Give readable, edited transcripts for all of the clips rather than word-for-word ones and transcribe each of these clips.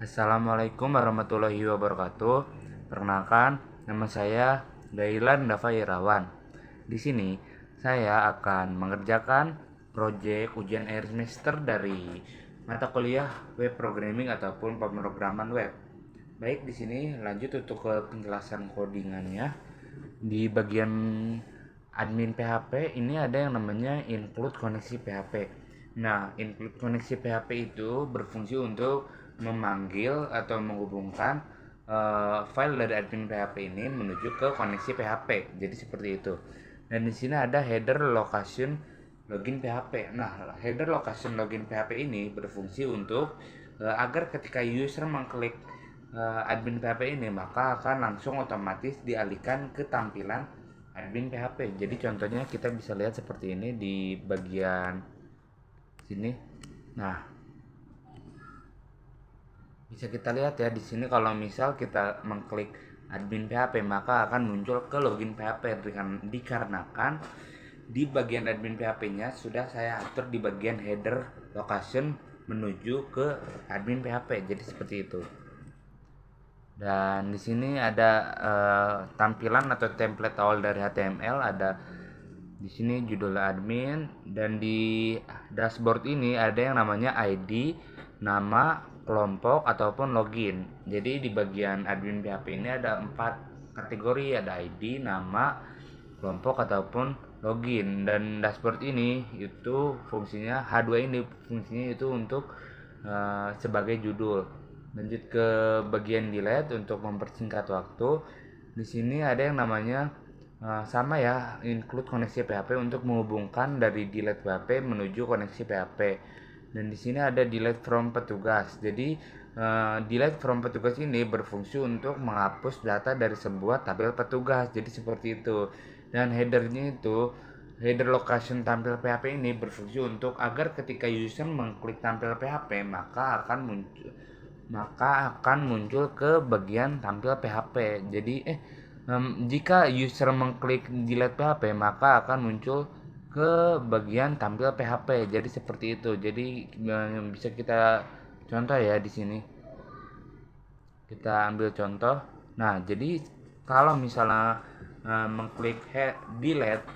Assalamualaikum warahmatullahi wabarakatuh. Perkenalkan, nama saya Dailan Dava Irawan. Di sini saya akan mengerjakan proyek ujian akhir semester dari mata kuliah web programming ataupun pemrograman web. Baik, di sini lanjut untuk ke penjelasan codingannya. Di bagian admin PHP ini ada yang namanya include koneksi PHP. Nah, include koneksi PHP itu berfungsi untuk memanggil atau menghubungkan file dari admin PHP ini menuju ke koneksi PHP. Jadi seperti itu. Dan di sini ada header location login PHP. Nah, header location login PHP ini berfungsi untuk agar ketika user mengklik admin PHP ini maka akan langsung otomatis dialihkan ke tampilan admin PHP. Jadi contohnya kita bisa lihat seperti ini di bagian sini. Nah, bisa kita lihat ya di sini kalau misal kita mengklik admin PHP maka akan muncul ke login PHP dikarenakan di bagian admin PHP-nya sudah saya atur di bagian header location menuju ke admin PHP. Jadi seperti itu. Dan di sini ada tampilan atau template awal dari HTML, ada di sini judul admin, dan di dashboard ini ada yang namanya ID, nama, kelompok ataupun login. Jadi di bagian admin PHP ini ada 4 kategori, ada ID, nama, kelompok ataupun login. Dan dashboard ini itu fungsinya H2 ini fungsinya itu untuk sebagai judul. Lanjut ke bagian delete untuk mempersingkat waktu. Di sini ada yang namanya sama ya, include koneksi PHP untuk menghubungkan dari delete PHP menuju koneksi PHP. Dan di sini ada delete from petugas. Jadi delete from petugas ini berfungsi untuk menghapus data dari sebuah tabel petugas. Jadi seperti itu. Dan headernya itu header location tampil PHP ini berfungsi untuk agar ketika user mengklik tampil PHP maka akan muncul ke bagian tampil PHP. Jadi jika user mengklik delete PHP maka akan muncul ke bagian tampil PHP. Jadi seperti itu. Jadi bisa kita contoh ya di sini. Kita ambil contoh. Nah, jadi kalau misalnya mengklik delete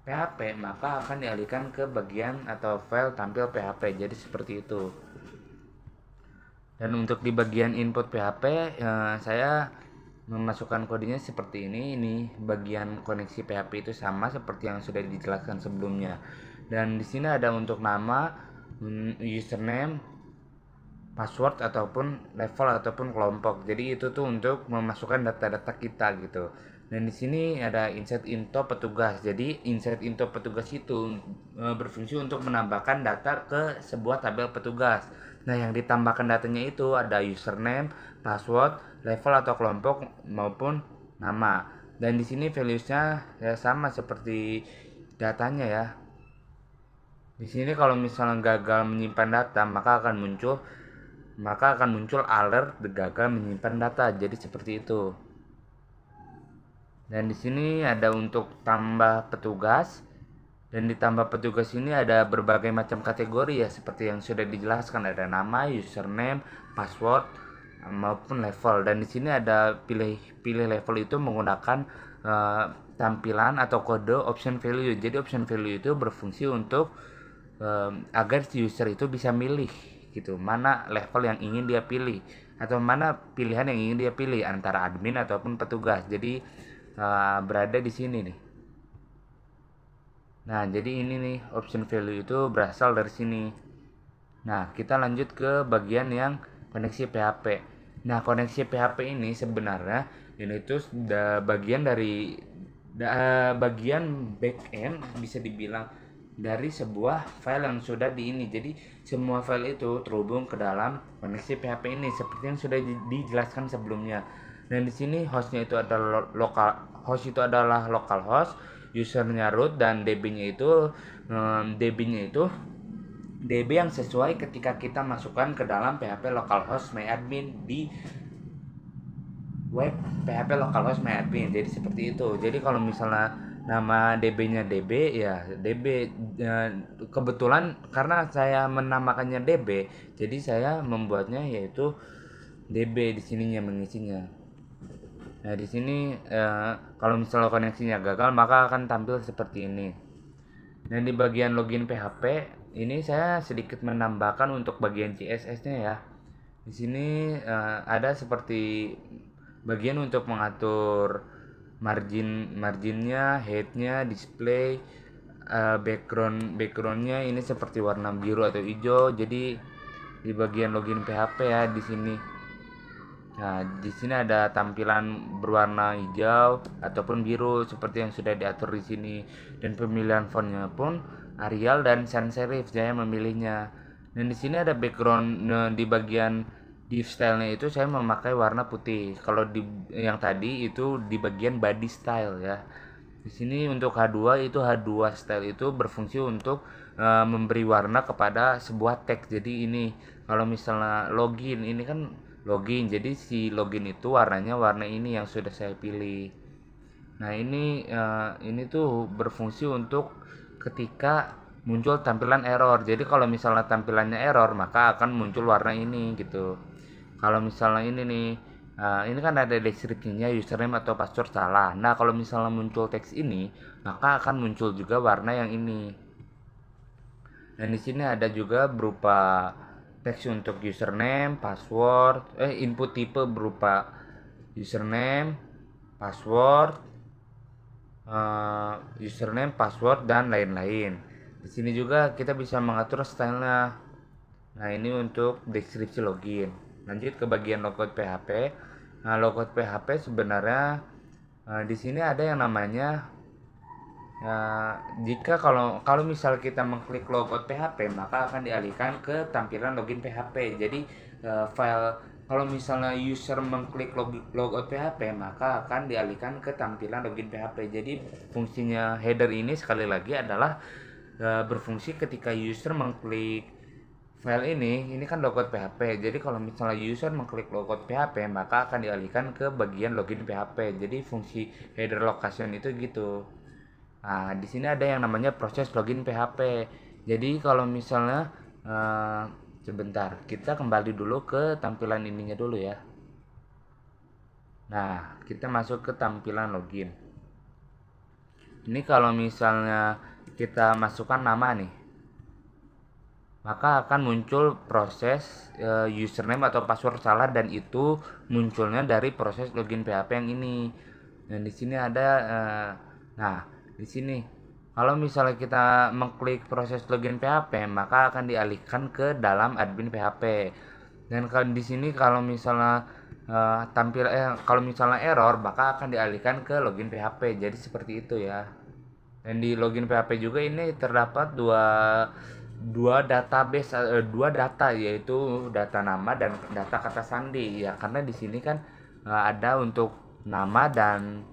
PHP maka akan dialihkan ke bagian atau file tampil PHP. Jadi seperti itu. Dan untuk di bagian input PHP saya memasukkan kodenya seperti ini. Ini bagian koneksi PHP itu sama seperti yang sudah dijelaskan sebelumnya. Dan di sini ada untuk nama, username, password ataupun level ataupun kelompok. Jadi itu tuh untuk memasukkan data-data kita gitu. Dan di sini ada insert info petugas. Jadi insert info petugas itu berfungsi untuk menambahkan data ke sebuah tabel petugas. Nah, yang ditambahkan datanya itu ada username, password, level atau kelompok maupun nama. Dan di sini values-nya ya sama seperti datanya ya. Di sini kalau misalnya gagal menyimpan data maka akan muncul alert gagal menyimpan data. Jadi seperti itu. Dan di sini ada untuk tambah petugas. Dan ditambah petugas ini ada berbagai macam kategori ya seperti yang sudah dijelaskan, ada nama, username, password maupun level. Dan di sini ada pilih level itu menggunakan tampilan atau kode option value. Jadi option value itu berfungsi untuk agar si user itu bisa milih gitu mana level yang ingin dia pilih atau mana pilihan yang ingin dia pilih antara admin ataupun petugas. Jadi berada di sini nih. Nah, jadi ini nih option value itu berasal dari sini. Nah, kita lanjut ke bagian yang koneksi PHP. Nah, koneksi PHP ini sebenarnya ini tuh bagian dari bagian backend, bisa dibilang dari sebuah file yang sudah di ini. Jadi semua file itu terhubung ke dalam koneksi PHP ini seperti yang sudah dijelaskan sebelumnya. Dan di sini hostnya itu adalah localhost, usernya root, dan DB-nya itu DB yang sesuai ketika kita masukkan ke dalam PHP localhost myadmin di web PHP localhost myadmin. Jadi seperti itu. Jadi kalau misalnya nama DB-nya DB ya DB, kebetulan karena saya menamakannya DB jadi saya membuatnya yaitu DB di sininya mengisinya. Nah, di sini kalau misalnya koneksinya gagal maka akan tampil seperti ini. Dan di bagian login PHP ini saya sedikit menambahkan untuk bagian CSS-nya ya. Di sini ada seperti bagian untuk mengatur marginnya, headnya, display, backgroundnya ini seperti warna biru atau hijau. Jadi di bagian login PHP ya di sini. Nah, di sini ada tampilan berwarna hijau ataupun biru seperti yang sudah diatur di sini, dan pemilihan fontnya pun Arial dan sans serif saya memilihnya. Dan di sini ada background di bagian div style-nya itu saya memakai warna putih. Kalau di yang tadi itu di bagian body style ya. Di sini untuk H2 itu H2 style itu berfungsi untuk memberi warna kepada sebuah teks. Jadi ini kalau misalnya login ini kan login, jadi si login itu warnanya warna ini yang sudah saya pilih. Nah, ini tuh berfungsi untuk ketika muncul tampilan error. Jadi kalau misalnya tampilannya error maka akan muncul warna ini gitu. Kalau misalnya ini nih, ini kan ada deskripsinya username atau password salah. Nah, kalau misalnya muncul teks ini maka akan muncul juga warna yang ini. Dan di sini ada juga berupa teks untuk username, password, input tipe berupa username, password, password dan lain-lain. Di sini juga kita bisa mengatur stylenya. Nah, ini untuk deskripsi login. Lanjut ke bagian logout PHP. Nah, logout PHP sebenarnya di sini ada yang namanya jika kalau misal kita mengklik logout PHP maka akan dialihkan ke tampilan login PHP. Jadi file kalau misalnya user mengklik logout PHP maka akan dialihkan ke tampilan login PHP. Jadi fungsinya header ini sekali lagi adalah berfungsi ketika user mengklik file ini kan logout PHP. Jadi kalau misalnya user mengklik logout PHP maka akan dialihkan ke bagian login PHP. Jadi fungsi header location itu gitu. Nah, di sini ada yang namanya proses login PHP. Jadi kalau misalnya sebentar, kita kembali dulu ke tampilan ininya dulu ya. Nah, kita masuk ke tampilan login. Ini kalau misalnya kita masukkan nama nih, maka akan muncul proses username atau password salah, dan itu munculnya dari proses login PHP yang ini. Dan di sini ada nah, di sini kalau misalnya kita mengklik proses login PHP maka akan dialihkan ke dalam admin PHP. Dan kalau di sini kalau misalnya kalau misalnya error maka akan dialihkan ke login PHP. Jadi seperti itu ya. Dan di login PHP juga ini terdapat dua database, dua data, yaitu data nama dan data kata sandi ya, karena di sini kan ada untuk nama dan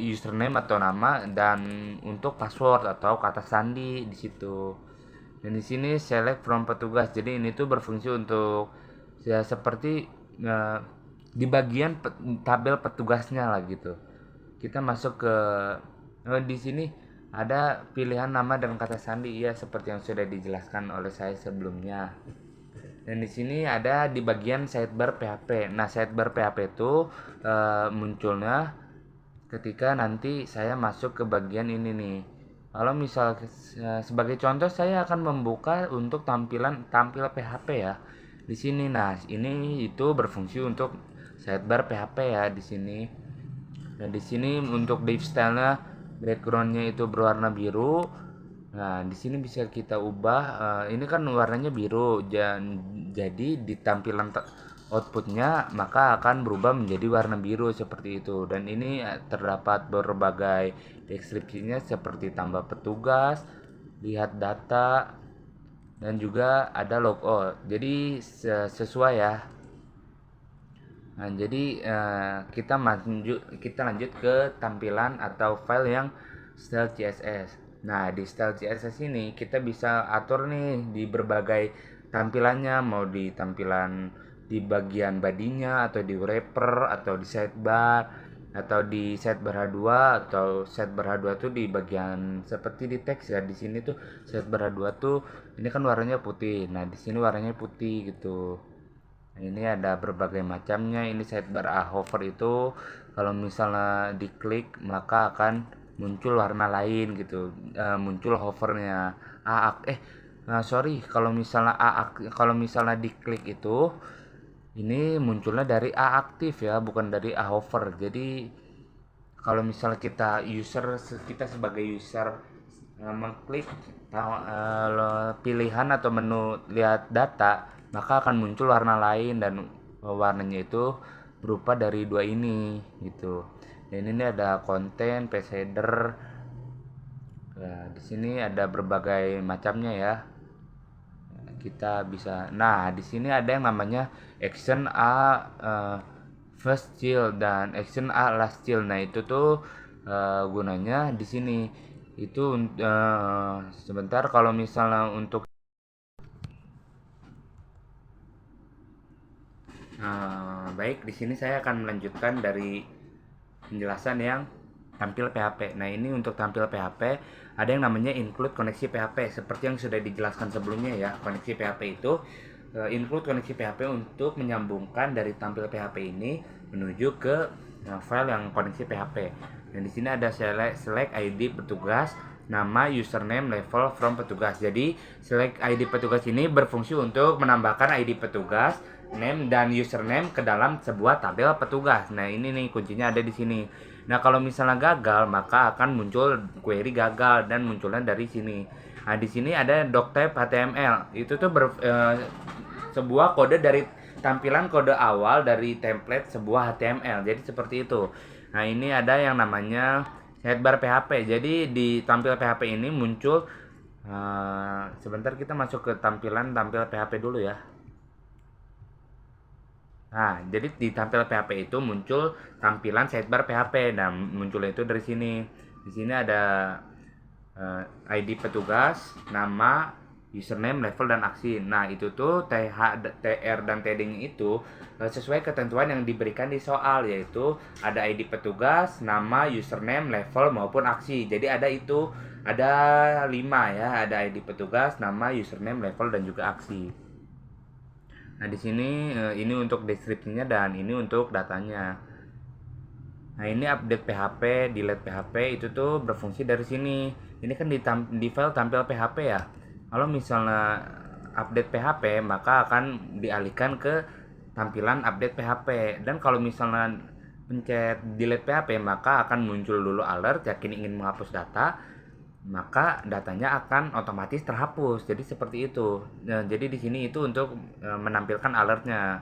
username atau nama, dan untuk password atau kata sandi di situ. Dan di sini select from petugas. Jadi ini tuh berfungsi untuk ya seperti di bagian tabel petugasnya lah gitu. Kita masuk ke di sini ada pilihan nama dan kata sandi ya, seperti yang sudah dijelaskan oleh saya sebelumnya. Dan di sini ada di bagian sidebar PHP. Nah, sidebar PHP itu munculnya ketika nanti saya masuk ke bagian ini nih. Kalau misal sebagai contoh saya akan membuka untuk tampil PHP ya. Di sini nah, ini itu berfungsi untuk sidebar PHP ya di sini. Dan di sini untuk div style-nya background-nya itu berwarna biru. Nah, di sini bisa kita ubah. Ini kan warnanya biru, dan jadi di tampilan outputnya maka akan berubah menjadi warna biru seperti itu. Dan ini terdapat berbagai deskripsinya seperti tambah petugas, lihat data, dan juga ada logout. Jadi sesuai ya. Nah, jadi kita lanjut ke tampilan atau file yang style CSS. Nah, di style CSS ini kita bisa atur nih di berbagai tampilannya, mau di tampilan di bagian badinya atau di wrapper atau di sidebar atau di sidebar H2, atau sidebar H2 tuh di bagian seperti di teks ya. Di sini tuh sidebar H2 tuh ini kan warnanya putih. Nah, di sini warnanya putih gitu. Nah, ini ada berbagai macamnya. Ini sidebar hover itu kalau misalnya diklik maka akan muncul warna lain gitu. Muncul hovernya. Sorry, kalau misalnya diklik itu ini munculnya dari A aktif ya, bukan dari A hover. Jadi kalau misalnya kita sebagai user mengklik pilihan atau menu lihat data, maka akan muncul warna lain dan warnanya itu berupa dari dua ini gitu. Dan ini ada konten, page header. Nah, di sini ada berbagai macamnya ya. Kita bisa. Nah, di sini ada yang namanya action first child dan action last child. Nah, itu tuh gunanya di sini itu sebentar kalau misalnya untuk baik, di sini saya akan melanjutkan dari penjelasan yang tampil PHP. Nah, ini untuk tampil PHP ada yang namanya include koneksi PHP seperti yang sudah dijelaskan sebelumnya ya. Koneksi PHP itu include koneksi PHP untuk menyambungkan dari tampil PHP ini menuju ke file yang koneksi PHP. Dan di sini ada select ID petugas, nama, username, level, from petugas. Jadi select ID petugas ini berfungsi untuk menambahkan ID petugas, name dan username ke dalam sebuah tabel petugas. Nah, ini nih kuncinya ada di sini. Nah, kalau misalnya gagal, maka akan muncul query gagal dan munculnya dari sini. Nah, di sini ada doctype HTML. Itu tuh sebuah kode dari tampilan kode awal dari template sebuah HTML. Jadi seperti itu. Nah, ini ada yang namanya sidebar PHP. Jadi di tampil PHP ini muncul sebentar, kita masuk ke tampilan tampil PHP dulu ya. Nah, jadi di tampil PHP itu muncul tampilan sidebar PHP. Nah, munculnya itu dari sini. Di sini ada ID petugas, nama, username, level, dan aksi. Nah, itu tuh TH, TR, dan TD itu sesuai ketentuan yang diberikan di soal, yaitu ada ID petugas, nama, username, level, maupun aksi. Jadi ada 5 ya, ada ID petugas, nama, username, level, dan juga aksi. Nah, di sini ini untuk deskripsinya dan ini untuk datanya. Nah, ini update PHP, delete PHP itu tuh berfungsi dari sini. Ini kan di file tampil PHP ya. Kalau misalnya update PHP, maka akan dialihkan ke tampilan update PHP. Dan kalau misalnya pencet delete PHP, maka akan muncul dulu alert yakin ingin menghapus data, maka datanya akan otomatis terhapus. Jadi seperti itu. Nah, jadi di sini itu untuk menampilkan alertnya.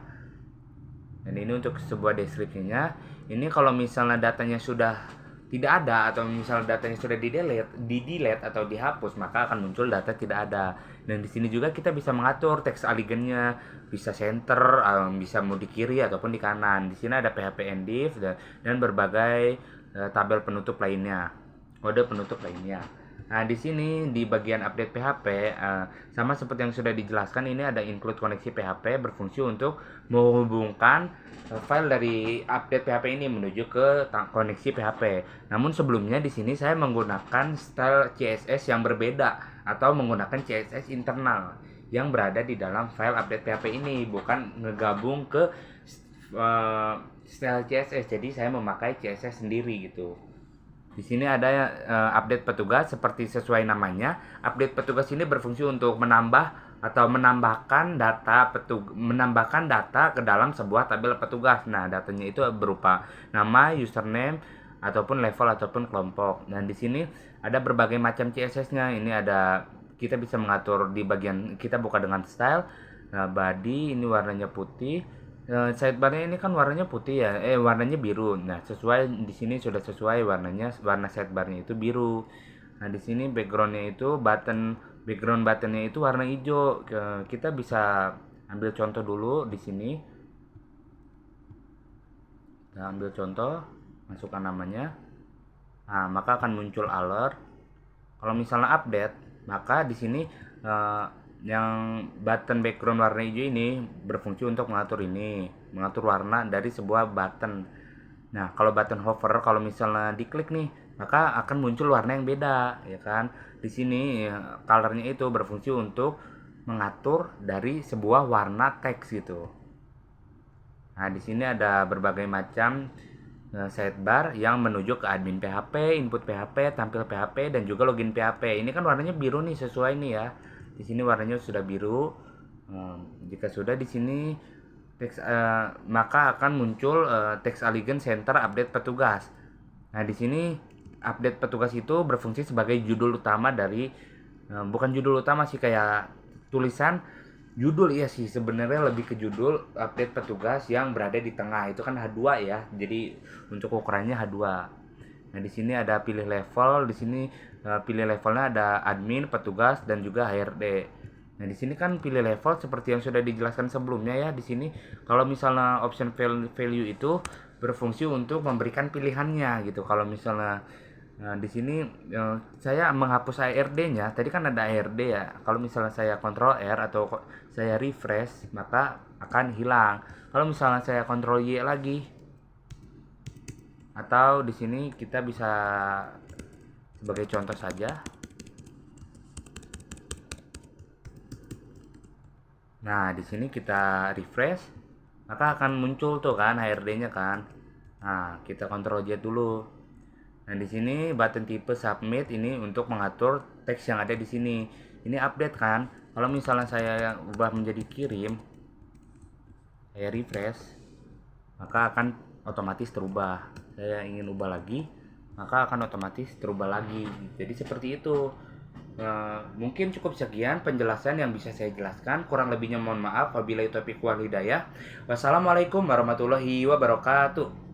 Dan ini untuk sebuah deskripsinya. Ini kalau misalnya datanya sudah tidak ada atau misalnya datanya sudah di-delete atau dihapus, maka akan muncul data tidak ada. Dan di sini juga kita bisa mengatur teks alignnya, bisa center, bisa mau di kiri ataupun di kanan. Di sini ada PHP endif dan berbagai tabel penutup lainnya, kode penutup lainnya. Nah, di sini di bagian update PHP sama seperti yang sudah dijelaskan, ini ada include koneksi PHP berfungsi untuk menghubungkan file dari update PHP ini menuju ke koneksi PHP. Namun sebelumnya di sini saya menggunakan style CSS yang berbeda atau menggunakan CSS internal yang berada di dalam file update PHP ini, bukan ngegabung ke style CSS. Jadi saya memakai CSS sendiri gitu. Di sini ada update petugas seperti sesuai namanya. Update petugas ini berfungsi untuk menambah atau menambahkan data ke dalam sebuah tabel petugas. Nah, datanya itu berupa nama, username, ataupun level ataupun kelompok. Dan di sini ada berbagai macam CSS-nya. Ini ada, kita bisa mengatur di bagian kita buka dengan style. Nah, body ini warnanya putih. Sidebarnya ini kan warnanya putih ya, warnanya biru. Nah, sesuai di sini sudah sesuai warnanya, warna sidebarnya itu biru. Nah, di sini backgroundnya itu background buttonnya itu warna hijau. Kita bisa ambil contoh dulu di sini. Kita ambil contoh, masukkan namanya. Nah, maka akan muncul alert. Kalau misalnya update, maka di sini yang button background warna hijau ini berfungsi untuk mengatur warna dari sebuah button. Nah, kalau button hover, kalau misalnya diklik nih, maka akan muncul warna yang beda, ya kan? Di sini colornya itu berfungsi untuk mengatur dari sebuah warna teks gitu. Nah, di sini ada berbagai macam sidebar yang menuju ke admin PHP, input PHP, tampil PHP, dan juga login PHP. Ini kan warnanya biru nih, sesuai nih ya. Di sini warnanya sudah biru. Jika sudah di sini teks, maka akan muncul teks Aligen Center update petugas. Nah, di sini update petugas itu berfungsi sebagai judul utama dari bukan judul utama sih, kayak tulisan judul. Iya sih, sebenarnya lebih ke judul update petugas yang berada di tengah. Itu kan H2 ya. Jadi untuk ukurannya H2. Nah, di sini ada pilih level, di sini pilih levelnya ada admin, petugas, dan juga HRD. Nah, di sini kan pilih level seperti yang sudah dijelaskan sebelumnya ya. Di sini kalau misalnya option value itu berfungsi untuk memberikan pilihannya gitu. Kalau misalnya di sini saya menghapus ARD-nya. Tadi kan ada ARD ya. Kalau misalnya saya Ctrl R atau saya refresh, maka akan hilang. Kalau misalnya saya Ctrl Y lagi, atau di sini kita bisa sebagai contoh saja. Nah, di sini kita refresh, maka akan muncul tuh kan HRD-nya kan. Nah, kita Ctrl Z dulu. Nah, di sini button tipe submit ini untuk mengatur teks yang ada di sini. Ini update kan. Kalau misalnya saya ubah menjadi kirim, saya refresh, maka akan otomatis terubah. Saya ingin ubah lagi, maka akan otomatis terubah lagi. Jadi seperti itu. Mungkin cukup sekian penjelasan yang bisa saya jelaskan. Kurang lebihnya mohon maaf. Wabillahi taufiq wal hidayah. Wassalamualaikum warahmatullahi wabarakatuh.